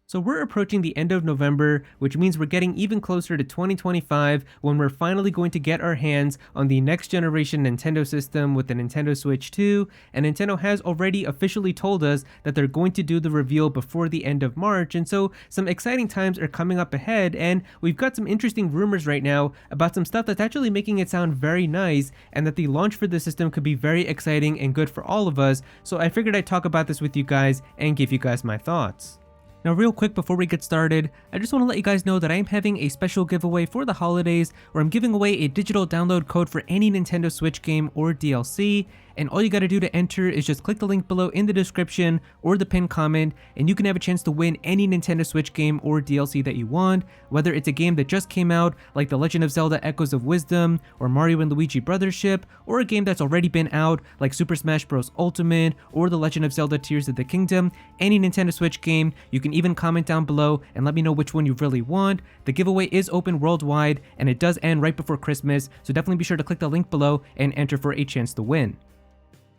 So we're approaching the end of November, which means we're getting even closer to 2025 when we're finally going to get our hands on the next generation Nintendo system with the Nintendo Switch 2, and Nintendo has already officially told us that they're going to do the reveal before the end of March, and so some exciting times are coming up ahead, and we've got some interesting rumors right now about some stuff that's actually making it sound very nice, and that the launch for the system could be very exciting and good for all of us, so I figured I'd talk about this with you guys and give you guys my thoughts. Now real quick before we get started, I just want to let you guys know that I am having a special giveaway for the holidays where I'm giving away a digital download code for any Nintendo Switch game or DLC, and all you gotta do to enter is just click the link below in the description or the pinned comment, and you can have a chance to win any Nintendo Switch game or DLC that you want, whether it's a game that just came out like The Legend of Zelda Echoes of Wisdom or Mario and Luigi Brothership, or a game that's already been out like Super Smash Bros. Ultimate or The Legend of Zelda Tears of the Kingdom. Any Nintendo Switch game, you can even comment down below and let me know which one you really want. The giveaway is open worldwide and it does end right before Christmas, so definitely be sure to click the link below and enter for a chance to win.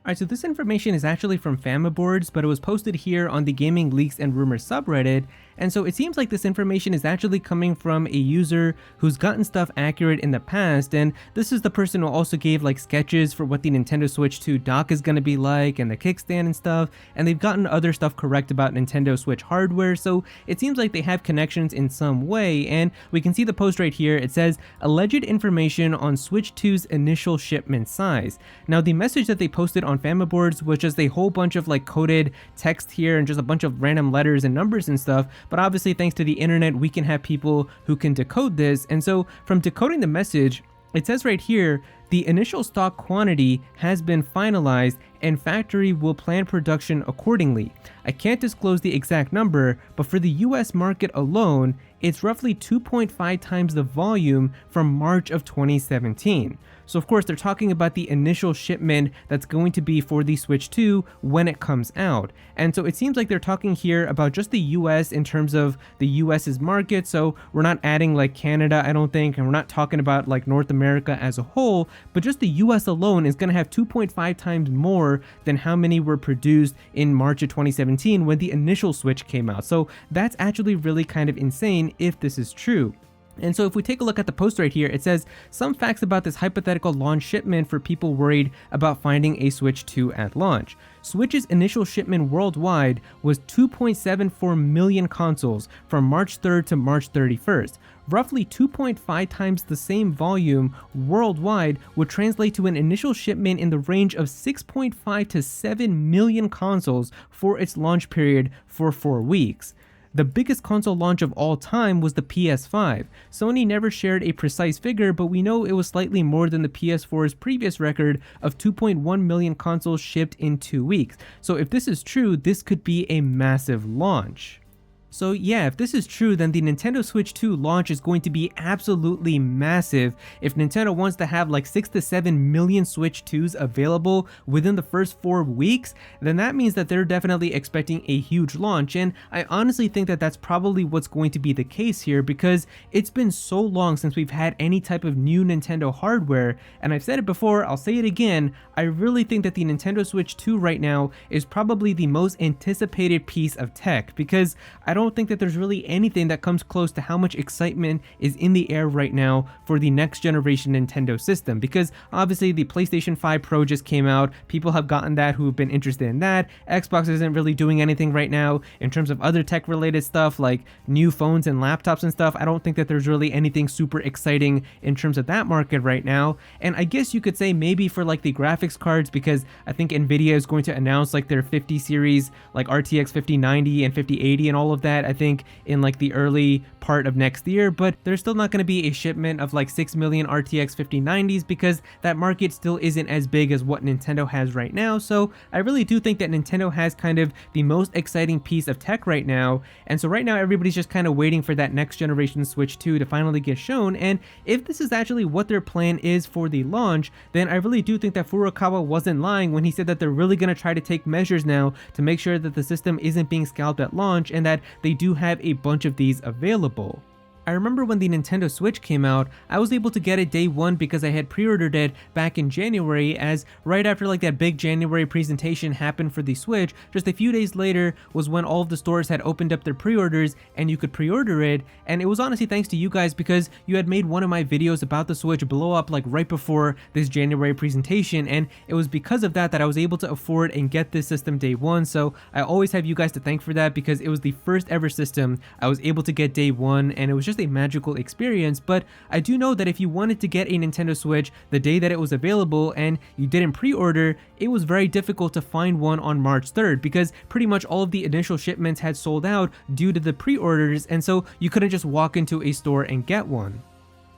Alright, so this information is actually from Famaboards, but it was posted here on the Gaming Leaks and Rumors subreddit, and so it seems like this information is actually coming from a user who's gotten stuff accurate in the past, and this is the person who also gave like sketches for what the Nintendo Switch 2 dock is going to be like, and the kickstand and stuff, and they've gotten other stuff correct about Nintendo Switch hardware, so it seems like they have connections in some way, and we can see the post right here. It says, alleged information on Switch 2's initial shipment size. Now the message that they posted on Famaboards was just a whole bunch of like coded text here and just a bunch of random letters and numbers and stuff, but obviously thanks to the internet we can have people who can decode this, and so from decoding the message, it says right here, the initial stock quantity has been finalized and factory will plan production accordingly. I can't disclose the exact number, but for the US market alone, it's roughly 2.5 times the volume from March of 2017. So of course they're talking about the initial shipment that's going to be for the Switch 2 when it comes out. And so it seems like they're talking here about just the US in terms of the US's market, so we're not adding like Canada, I don't think, and we're not talking about like North America as a whole, but just the US alone is going to have 2.5 times more than how many were produced in March of 2017 when the initial Switch came out. So that's actually really kind of insane if this is true. And so if we take a look at the post right here, it says some facts about this hypothetical launch shipment for people worried about finding a Switch 2 at launch. Switch's initial shipment worldwide was 2.74 million consoles from March 3rd to March 31st. Roughly 2.5 times the same volume worldwide would translate to an initial shipment in the range of 6.5 to 7 million consoles for its launch period for 4 weeks. The biggest console launch of all time was the PS5. Sony never shared a precise figure, but we know it was slightly more than the PS4's previous record of 2.1 million consoles shipped in 2 weeks. So if this is true, this could be a massive launch. So yeah, if this is true, then the Nintendo Switch 2 launch is going to be absolutely massive. If Nintendo wants to have like 6 to 7 million Switch 2s available within the first 4 weeks, then that means that they're definitely expecting a huge launch, and I honestly think that that's probably what's going to be the case here, because it's been so long since we've had any type of new Nintendo hardware, and I've said it before, I'll say it again, I really think that the Nintendo Switch 2 right now is probably the most anticipated piece of tech, because I don't think that there's really anything that comes close to how much excitement is in the air right now for the next generation Nintendo system, because obviously the PlayStation 5 Pro just came out, people have gotten that who have been interested in that, Xbox isn't really doing anything right now in terms of other tech related stuff like new phones and laptops and stuff. I don't think that there's really anything super exciting in terms of that market right now, and I guess you could say maybe for like the graphics cards, because I think Nvidia is going to announce like their 50 series like RTX 5090 and 5080 and all of that, I think in like the early part of next year, but there's still not going to be a shipment of like 6 million RTX 5090s because that market still isn't as big as what Nintendo has right now. So I really do think that Nintendo has kind of the most exciting piece of tech right now, and so right now everybody's just kind of waiting for that next generation Switch 2 to finally get shown, and if this is actually what their plan is for the launch, then I really do think that Furukawa wasn't lying when he said that they're really going to try to take measures now to make sure that the system isn't being scalped at launch and that they do have a bunch of these available. I remember when the Nintendo Switch came out, I was able to get it day one because I had pre-ordered it back in January, as right after like that big January presentation happened for the Switch, just a few days later was when all of the stores had opened up their pre-orders and you could pre-order it. And it was honestly thanks to you guys because you had made one of my videos about the Switch blow up like right before this January presentation, and it was because of that that I was able to afford and get this system day one. So I always have you guys to thank for that because it was the first ever system I was able to get day one, and it was just a magical experience. But I do know that if you wanted to get a Nintendo Switch the day that it was available and you didn't pre-order, it was very difficult to find one on March 3rd because pretty much all of the initial shipments had sold out due to the pre-orders, and so you couldn't just walk into a store and get one.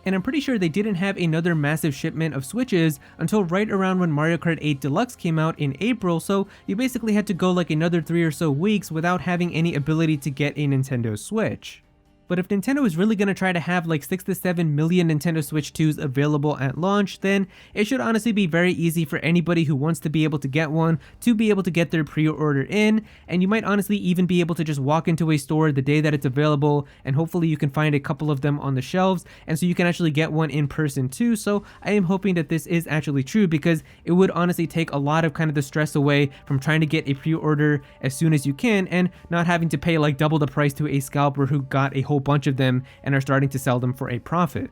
And I'm pretty sure they didn't have another massive shipment of Switches until right around when Mario Kart 8 Deluxe came out in April, so you basically had to go like another 3 or so weeks without having any ability to get a Nintendo Switch. But if Nintendo is really going to try to have like 6 to 7 million Nintendo Switch 2s available at launch, then it should honestly be very easy for anybody who wants to be able to get one to be able to get their pre-order in, and you might honestly even be able to just walk into a store the day that it's available, and hopefully you can find a couple of them on the shelves, and so you can actually get one in person too. So I am hoping that this is actually true because it would honestly take a lot of kind of the stress away from trying to get a pre-order as soon as you can and not having to pay like double the price to a scalper who got a whole bunch of them and are starting to sell them for a profit.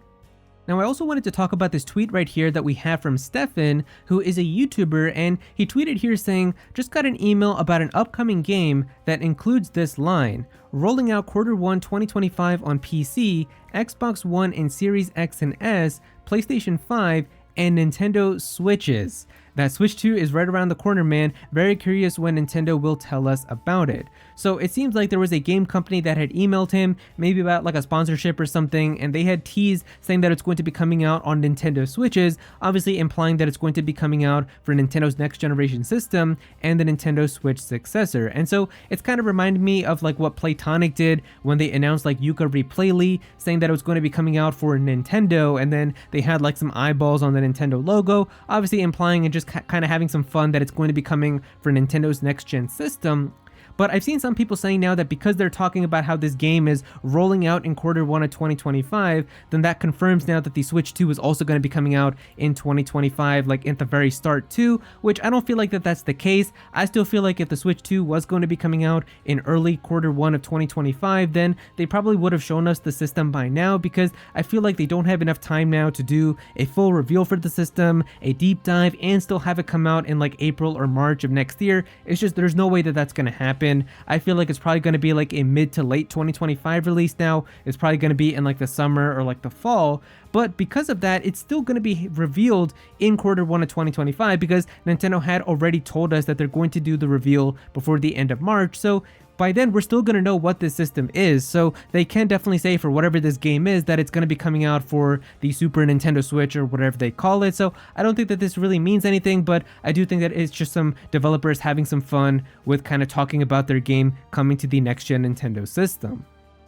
Now I also wanted to talk about this tweet right here that we have from Stefan, who is a YouTuber, and he tweeted here saying, "Just got an email about an upcoming game that includes this line, rolling out Q1 2025 on PC, Xbox One and Series X and S, PlayStation 5, and Nintendo Switches." That Switch 2 is right around the corner, man. Very curious when Nintendo will tell us about it. So it seems like there was a game company that had emailed him, maybe about like a sponsorship or something, and they had teased saying that it's going to be coming out on Nintendo Switches, obviously implying that it's going to be coming out for Nintendo's next generation system and the Nintendo Switch successor. And so it's kind of reminded me of like what Playtonic did when they announced like Yooka Replayly, saying that it was going to be coming out for Nintendo, and then they had like some eyeballs on the Nintendo logo, obviously implying and just kind of having some fun that it's going to be coming for Nintendo's next gen system. But I've seen some people saying now that because they're talking about how this game is rolling out in Q1 of 2025, then that confirms now that the Switch 2 is also going to be coming out in 2025, like at the very start too, which I don't feel like that's the case. I still feel like if the Switch 2 was going to be coming out in early Q1 of 2025, then they probably would have shown us the system by now, because I feel like they don't have enough time now to do a full reveal for the system, a deep dive, and still have it come out in like April or March of next year. It's just, there's no way that that's going to happen. I feel like it's probably going to be like a mid to late 2025 release now. It's probably going to be in like the summer or like the fall. But because of that, it's still going to be revealed in Q1 of 2025 because Nintendo had already told us that they're going to do the reveal before the end of March. So by then, we're still going to know what this system is, so they can definitely say for whatever this game is that it's going to be coming out for the Super Nintendo Switch or whatever they call it. So I don't think that this really means anything, but I do think that it's just some developers having some fun with kind of talking about their game coming to the next-gen Nintendo system.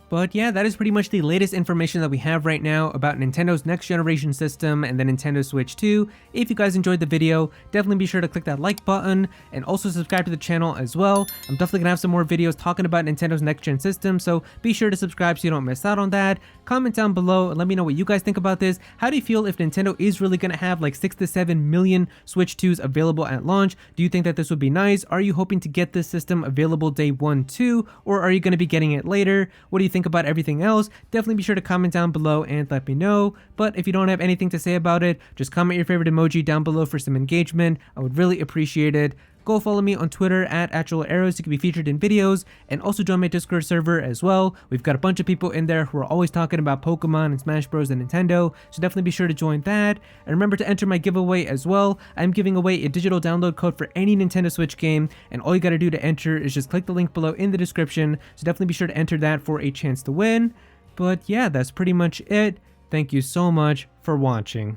But yeah, that is pretty much the latest information that we have right now about Nintendo's next generation system and the Nintendo Switch 2. If you guys enjoyed the video, definitely be sure to click that like button and also subscribe to the channel as well. I'm definitely gonna have some more videos talking about Nintendo's next gen system, so be sure to subscribe so you don't miss out on that. Comment down below and let me know what you guys think about this. How do you feel if Nintendo is really gonna have like 6 to 7 million Switch 2s available at launch? Do you think that this would be nice? Are you hoping to get this system available day 1 too, or are you gonna be getting it later? What do you think about everything else? Definitely be sure to comment down below and let me know. But if you don't have anything to say about it, just comment your favorite emoji down below for some engagement. I would really appreciate it. Go follow me on Twitter at @Aero so you can be featured in videos, and also join my Discord server as well. We've got a bunch of people in there who are always talking about Pokemon and Smash Bros and Nintendo, so definitely be sure to join that. And remember to enter my giveaway as well. I'm giving away a digital download code for any Nintendo Switch game, and all you gotta do to enter is just click the link below in the description, so definitely be sure to enter that for a chance to win. But yeah, that's pretty much it. Thank you so much for watching.